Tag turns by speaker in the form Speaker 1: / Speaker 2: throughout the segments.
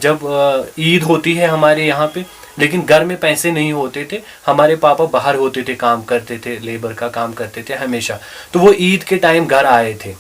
Speaker 1: جب عید ہوتی ہے ہمارے یہاں پہ لیکن گھر میں پیسے نہیں ہوتے تھے, ہمارے پاپا باہر ہوتے تھے, کام کرتے تھے, لیبر کا کام کرتے تھے ہمیشہ, تو وہ عید کے ٹائم گھر آئے تھے.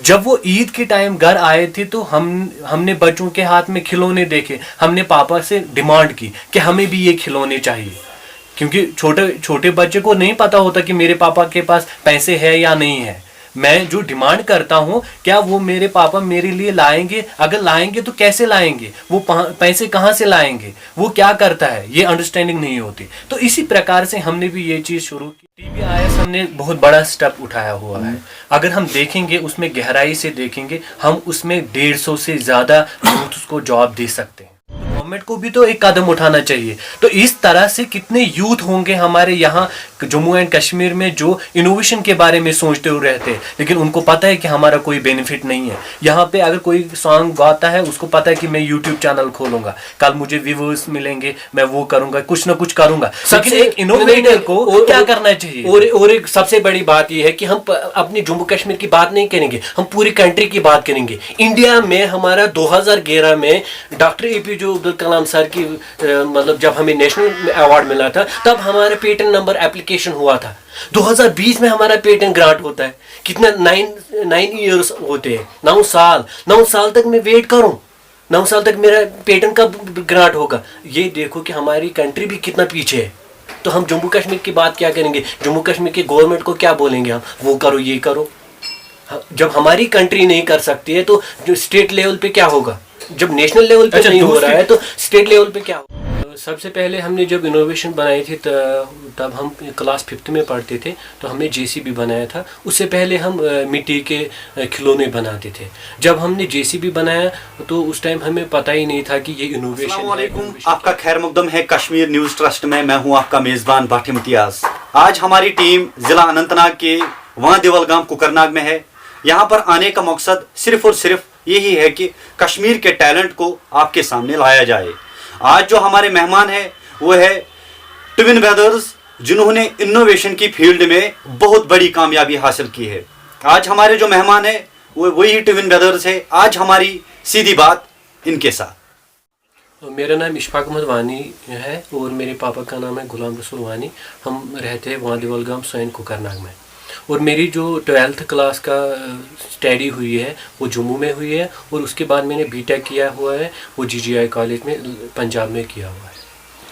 Speaker 1: جب وہ عید کے ٹائم گھر آئے تھے تو ہم نے بچوں کے ہاتھ میں کھلونے دیکھے, ہم نے پاپا سے ڈیمانڈ کی کہ ہمیں بھی یہ کھلونے چاہیے, کیونکہ چھوٹے بچے کو نہیں پتا ہوتا کہ میرے پاپا کے پاس پیسے ہے یا نہیں ہے. میں جو ڈیمانڈ کرتا ہوں کیا وہ میرے پاپا میرے لیے لائیں گے, اگر لائیں گے تو کیسے لائیں گے, وہ پیسے کہاں سے لائیں گے, وہ کیا کرتا ہے, یہ انڈرسٹینڈنگ نہیں ہوتی. تو اسی پرکار سے ہم نے بھی یہ چیز شروع کی. TBIS ہم نے بہت بڑا سٹیپ اٹھایا ہوا ہے. اگر ہم دیکھیں گے اس میں گہرائی سے دیکھیں گے, ہم اس میں 150 سے زیادہ یوتھس کو جاب دے سکتے ہیں. گورنمنٹ کو بھی تو ایک قدم اٹھانا چاہیے. تو اس طرح سے کتنے یوتھ ہوں گے ہمارے یہاں جموں اینڈ کشمیر میں جو انوویشن کے بارے میں سوچتے ہوئے رہتے ہیں, لیکن ان کو پتہ ہے کہ ہمارا کوئی بینیفٹ نہیں ہے. یہاں پہ اگر کوئی سانگ گاتا ہے اس کو پتہ ہے کہ میں یوٹیوب چینل کھولوں گا, کل مجھے ویورز ملیں گے, میں وہ کروں گا, کچھ نہ کچھ کروں گا. لیکن ایک انوویٹر کو کیا کرنا چاہیے؟
Speaker 2: اور ایک سب سے بڑی بات یہ ہے کہ ہم اپنی جموں کشمیر کی بات نہیں کریں گے, ہم پوری کنٹری کی بات کریں گے. انڈیا میں ہمارا 2011 میں ڈاکٹر APJ عبدالکلام سر کی مطلب جب ہمیں نیشنل ایوارڈ ملا تھا تب ہمارا پیٹنٹ نمبر اپلیکیشن ہوا تھا. 2020 میں ہمارا پیٹنٹ گرانٹ ہوتا ہے. کتنا 9 ایئرس ہوتے ہیں, 9 سال تک میں ویٹ کروں, 9 سال تک میرا پیٹنٹ کب گرانٹ ہوگا. یہ دیکھو کہ ہماری کنٹری بھی کتنا پیچھے ہے. تو ہم جموں کشمیر کی بات کیا کریں گے, جموں کشمیر کی گورنمنٹ کو کیا بولیں گے ہم, وہ کرو یہ کرو. جب ہماری کنٹری نہیں کر سکتی ہے تو جو اسٹیٹ لیول پہ کیا ہوگا, جب نیشنل لیول پہ نہیں ہو رہا ہے تو اسٹیٹ لیول پہ کیا ہوگا. سب سے پہلے ہم نے جب انوویشن بنائی تھی تب ہم کلاس 5 میں پڑھتے تھے, تو ہم نے JCB بنایا تھا. اس سے پہلے ہم مٹی کے کھلونے بناتے تھے. جب ہم نے JCB بنایا تو اس ٹائم ہمیں پتہ ہی نہیں تھا کہ یہ انوویشن.
Speaker 3: السلام علیکم, آپ کا خیر مقدم ہے کشمیر نیوز ٹرسٹ میں. میں ہوں آپ کا میزبان بٹ امتیاز. آج ہماری ٹیم ضلع اننت ناگ کے وان دیولگام کوکرناگ میں ہے. یہاں پر آنے کا مقصد صرف اور صرف یہی ہے کہ کشمیر کے ٹیلنٹ کو آپ کے سامنے لایا جائے. آج جو ہمارے مہمان ہیں وہ ہے ٹوین بردرز, جنہوں نے انوویشن کی فیلڈ میں بہت بڑی کامیابی حاصل کی ہے. آج ہمارے جو مہمان ہیں وہ وہی ٹوین بردرز ہے. آج ہماری سیدھی بات ان کے ساتھ.
Speaker 2: میرا نام اشفاق احمد وانی ہے اور میرے پاپا کا نام ہے غلام رسول وانی. ہم رہتے ہیں وان دیولگام سوین کوکرناگ میں. اور میری جو 12th کلاس کا اسٹڈی ہوئی ہے وہ جموں میں ہوئی ہے, اور اس کے بعد میں نے BTech کیا ہوا ہے وہ GGI کالج میں پنجاب میں کیا ہوا ہے.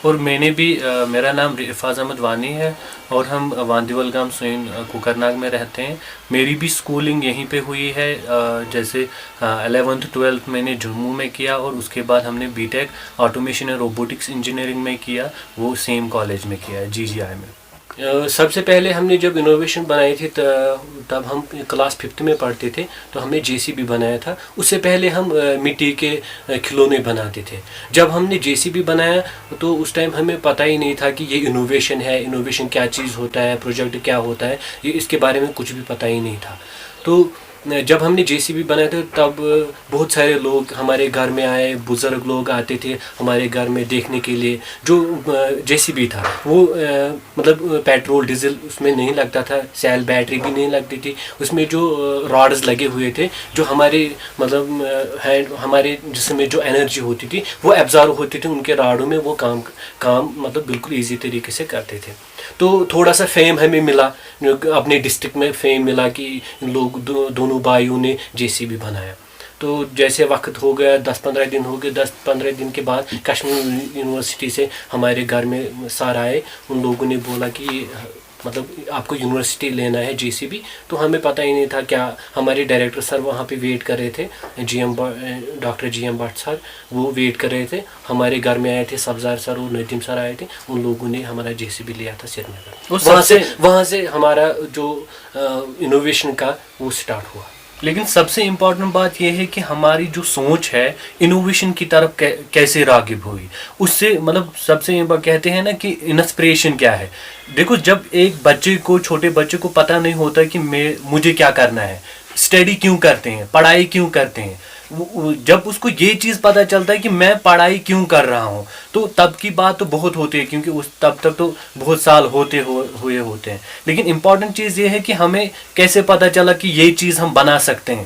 Speaker 1: اور میں نے بھی میرا نام افاظ احمد وانی ہے اور ہم وان دیولگام سوین کوکرناگ میں رہتے ہیں. میری بھی سکولنگ یہیں پہ ہوئی ہے. جیسے 11th 12th میں نے جموں میں کیا, اور اس کے بعد ہم نے BTech آٹومیشن اور روبوٹکس انجینئرنگ میں کیا, وہ سیم کالج میں کیا ہے GGI میں.
Speaker 2: سب سے پہلے ہم نے جب انوویشن بنائی تھی تب ہم کلاس 5 میں پڑھتے تھے, تو ہم نے JCB بنایا تھا. اس سے پہلے ہم مٹی کے کھلونے بناتے تھے. جب ہم نے JCB بنایا تو اس ٹائم ہمیں پتہ ہی نہیں تھا کہ یہ انوویشن ہے, انوویشن کیا چیز ہوتا ہے, پروجیکٹ کیا ہوتا ہے, یہ اس کے بارے میں کچھ بھی پتہ ہی نہیں تھا. تو جب ہم نے JCB بنایا تھا تب بہت سارے لوگ ہمارے گھر میں آئے, بزرگ لوگ آتے تھے ہمارے گھر میں دیکھنے کے لیے. جو JCB تھا وہ مطلب پیٹرول ڈیزل اس میں نہیں لگتا تھا, سیل بیٹری بھی نہیں لگتی تھی. اس میں جو راڈز لگے ہوئے تھے جو ہمارے مطلب ہمارے جسم میں جو انرجی ہوتی تھی وہ ایبزارو ہوتی تھی ان کے راڈوں میں, وہ کام مطلب بالکل ایزی طریقے سے کرتے تھے. تو تھوڑا سا فیم ہمیں ملا, اپنے ڈسٹرکٹ میں فیم ملا کہ ان لوگ دونوں بھائیوں نے JCB بنایا. تو جیسے وقت ہو گیا 10-15 دن ہو گئے, 10-15 دن کے بعد کشمیر یونیورسٹی سے ہمارے گھر میں سر آئے. ان لوگوں نے بولا کہ مطلب آپ کو یونیورسٹی لینا ہے JCB. تو ہمیں پتہ ہی نہیں تھا کیا. ہمارے ڈائریکٹر سر وہاں پہ ویٹ کر رہے تھے, ڈاکٹر GM بٹ سر, وہ ویٹ کر رہے تھے. ہمارے گھر میں آئے تھے سبزار سر اور ندیم سر آئے تھے. ان لوگوں نے ہمارا JCB لیا تھا سری نگر. وہاں سے ہمارا جو انوویشن کا وہ سٹارٹ ہوا.
Speaker 1: لیکن سب سے امپورٹنٹ بات یہ ہے کہ ہماری جو سوچ ہے انوویشن کی طرف کیسے راغب ہوئی. اس سے مطلب سب سے کہتے ہیں نا کہ انسپریشن کیا ہے. دیکھو جب ایک بچے کو, چھوٹے بچے کو پتہ نہیں ہوتا کہ مجھے کیا کرنا ہے, اسٹڈی کیوں کرتے ہیں, پڑھائی کیوں کرتے ہیں, جب اس کو یہ چیز پتہ چلتا ہے کہ میں پڑھائی کیوں کر رہا ہوں, تو تب کی بات تو بہت ہوتی ہے, کیونکہ تب تک تو بہت سال ہوئے ہوتے ہیں. لیکن امپورٹنٹ چیز یہ ہے کہ ہمیں کیسے پتہ چلا کہ یہ چیز ہم بنا سکتے ہیں.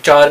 Speaker 2: 4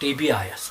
Speaker 2: TBIS।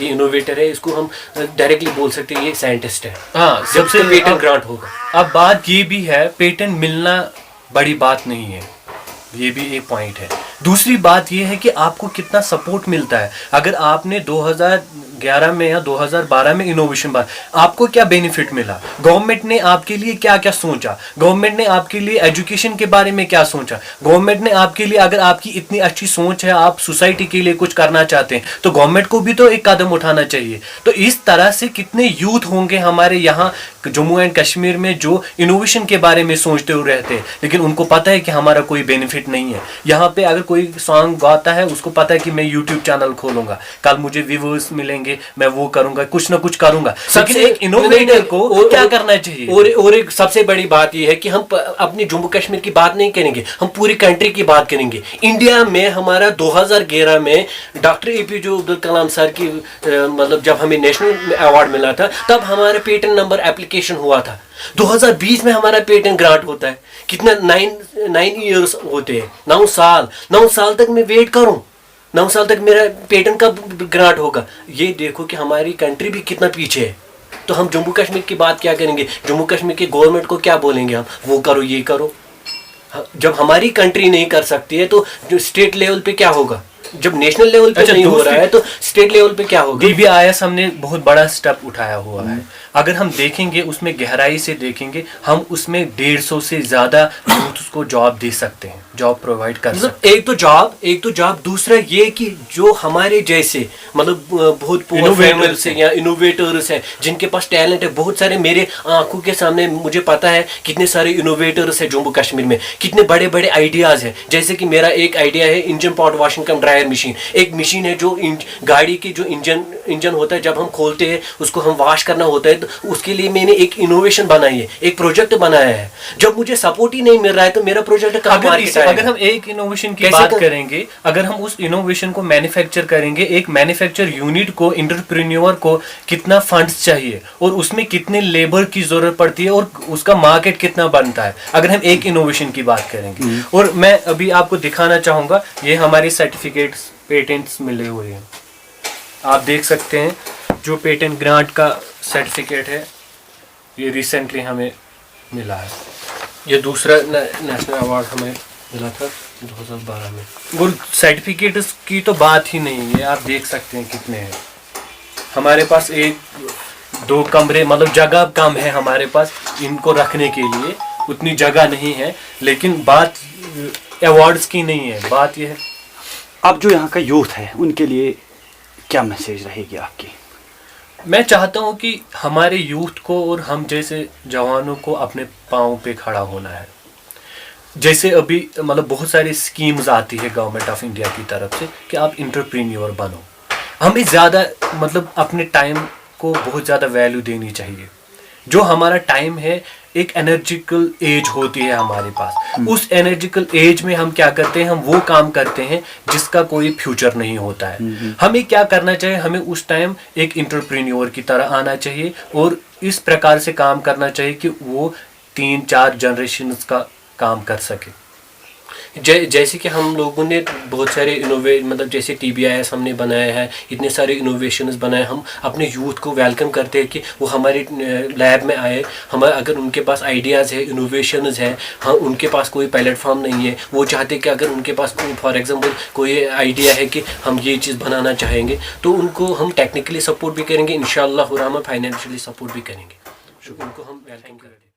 Speaker 2: یہ انوویٹر ہے, اس کو ہم ڈائریکٹلی بول سکتے ہیں یہ سائنٹسٹ ہے.
Speaker 1: ہاں,
Speaker 2: جب سے پیٹنٹ گرانٹ ہوگا.
Speaker 1: اب بات یہ بھی ہے, پیٹنٹ ملنا بڑی بات نہیں ہے, یہ بھی ایک پوائنٹ ہے. دوسری بات یہ ہے کہ آپ کو کتنا سپورٹ ملتا ہے. اگر آپ نے 2011 میں یا 2012 میں انوویشن آپ کو کیا بینیفٹ ملا, گورنمنٹ نے آپ کے لیے کیا کیا سوچا, گورنمنٹ نے آپ کے لیے ایجوکیشن کے بارے میں کیا سوچا, گورنمنٹ نے آپ کے لیے, اگر آپ کی اتنی اچھی سوچ ہے, آپ سوسائٹی کے لیے کچھ کرنا چاہتے ہیں, تو گورنمنٹ کو بھی تو ایک قدم اٹھانا چاہیے. تو اس طرح سے کتنے یوتھ ہوں گے ہمارے یہاں جموں اینڈ کشمیر میں جو انوویشن کے بارے میں سوچتے ہوئے رہتے ہیں, لیکن ان کو پتہ ہے کہ ہمارا کوئی بینیفٹ نہیں ہے. یہاں پہ اگر کوئی سانگ گاتا ہے, اس کو پتہ ہے کہ میں یوٹیوب چینل کھولوں گا, کل مجھے ویورز ملیں گے, میں وہ کروں گا, کچھ نہ کچھ کروں گا. لیکن ایک انوویٹر کو کیا کرنا چاہیے.
Speaker 2: اور ایک سب سے بڑی بات یہ ہے کہ ہم اپنی جموں کشمیر کی بات نہیں کریں گے, ہم پوری کنٹری کی بات کریں گے. انڈیا میں ہمارا 2011 میں ڈاکٹر اے پی جے عبدالکلام سر کی مطلب جب ہمیں نیشنل ایوارڈ ملا تھا, تب ہمارا پیٹنٹ نمبر اپلیکیشن ہوا تھا. 2020 میں ہمارا پیٹنٹ گرانٹ ہوتا ہے. کتنا 9 ایئرس ہوتے ہیں, 9 سال تک میں ویٹ کروں, 9 سال تک میرا پیٹنٹ کا گرانٹ ہوگا. یہ دیکھو کہ ہماری کنٹری بھی کتنا پیچھے ہے. تو ہم جموں کشمیر کی بات کیا کریں گے, جموں کشمیر کے گورنمنٹ کو کیا بولیں گے ہم, وہ کرو یہ کرو. جب ہماری کنٹری نہیں کر سکتی ہے تو جو اسٹیٹ لیول پہ کیا ہوگا, جب نیشنل لیول پہ نہیں ہو رہا ہے تو اسٹیٹ لیول پہ کیا ہوگا.
Speaker 1: DBIS ہم نے بہت بڑا سٹیپ اٹھایا ہوا ہے. اگر ہم دیکھیں گے, اس میں گہرائی سے دیکھیں گے, ہم اس میں 150 سے زیادہ یوتھ کو جاب دے سکتے ہیں, جاب پرووائڈ کر سکتے ہیں.
Speaker 2: ایک تو جاب, دوسرا یہ کہ جو ہمارے جیسے مطلب بہت پور فیملیز ہیں یا انوویٹرز ہیں جن کے پاس ٹیلنٹ ہے, بہت سارے میرے آنکھوں کے سامنے مجھے پتا ہے کتنے سارے انوویٹرز ہیں جموں کشمیر میں, کتنے بڑے بڑے آئیڈیاز ہیں. جیسے کہ میرا ایک آئیڈیا ہے انجن پاٹ واشنگ کم ڈرائر مشین. ایک مشین ہے جو گاڑی کی جو انجن ہوتا ہے, جب ہم کھولتے ہیں اس کو ہم واش کرنا ہوتا ہے, تو اس کے لیے میں نے ایک انوویشن بنائی ہے, ایک پروجیکٹ بنایا ہے. جب مجھے سپورٹ ہی نہیں مل رہا ہے تو میرا پروجیکٹ
Speaker 1: اگر ہم ایک انوویشن کی بات کریں گے, اگر ہم اس انوویشن کو مینوفیکچر کریں گے, ایک مینوفیکچر یونٹ کو, انٹرپرینیور کو کتنا فنڈز چاہیے اور اس میں کتنے لیبر کی ضرورت پڑتی ہے اور اس کا مارکیٹ کتنا بنتا ہے, اگر ہم ایک انوویشن کی بات کریں گے. اور میں ابھی آپ کو دکھانا چاہوں گا, یہ ہمارے سرٹیفکیٹس, پیٹنٹس ملے ہوئے ہیں. آپ دیکھ سکتے ہیں جو پیٹنٹ گرانٹ کا سرٹیفکیٹ ہے, یہ ریسنٹلی ہمیں ملا ہے.
Speaker 2: یہ دوسرا نیشنل ایوارڈ ہمیں ملا تھا 2012 میں.
Speaker 1: اور سرٹیفکیٹس کی تو بات ہی نہیں ہے, آپ دیکھ سکتے ہیں کتنے ہیں. ہمارے پاس 1-2 کمرے, مطلب جگہ کم ہے ہمارے پاس ان کو رکھنے کے لیے, اتنی جگہ نہیں ہے. لیکن بات ایوارڈز کی نہیں ہے, بات یہ ہے.
Speaker 3: اب جو یہاں کا یوتھ ہے ان کے لیے کیا میسیج رہے گی آپ کی؟
Speaker 1: میں چاہتا ہوں کہ ہمارے یوتھ کو اور ہم جیسے جوانوں کو اپنے پاؤں پہ کھڑا ہونا ہے. جیسے ابھی مطلب بہت ساری اسکیمز آتی ہے گورنمنٹ آف انڈیا کی طرف سے کہ آپ انٹرپرینیور بنو. ہمیں زیادہ مطلب اپنے ٹائم کو بہت زیادہ ویلیو دینی چاہیے. جو ہمارا ٹائم ہے, ایک انرجیکل ایج ہوتی ہے ہمارے پاس. اس انرجیکل ایج میں ہم کیا کرتے ہیں, ہم وہ کام کرتے ہیں جس کا کوئی فیوچر نہیں ہوتا ہے. ہمیں کیا کرنا چاہیے, ہمیں اس ٹائم ایک انٹرپرینیور کی طرح آنا چاہیے اور اس پرکار سے کام کرنا چاہیے کہ وہ 3-4 جنریشنز کا کام کر سکے.
Speaker 2: جیسے کہ ہم لوگوں نے بہت سارے مطلب جیسے TBIS ہم نے بنایا ہے, اتنے سارے انوویشنز بنائے. ہم اپنے یوتھ کو ویلکم کرتے ہیں کہ وہ ہمارے لیب میں آئے. اگر ان کے پاس آئیڈیاز ہے, انوویشنز ہے, ان کے پاس کوئی پلیٹ فارم نہیں ہے, وہ چاہتے کہ اگر ان کے پاس فار ایگزامپل کوئی آئیڈیا ہے کہ ہم یہ چیز بنانا چاہیں گے, تو ان کو ہم ٹیکنیکلی سپورٹ بھی کریں گے, انشاءاللہ الرحمن فائنینشلی سپورٹ بھی کریں گے. ان کو ہم ویلکم کریں گے.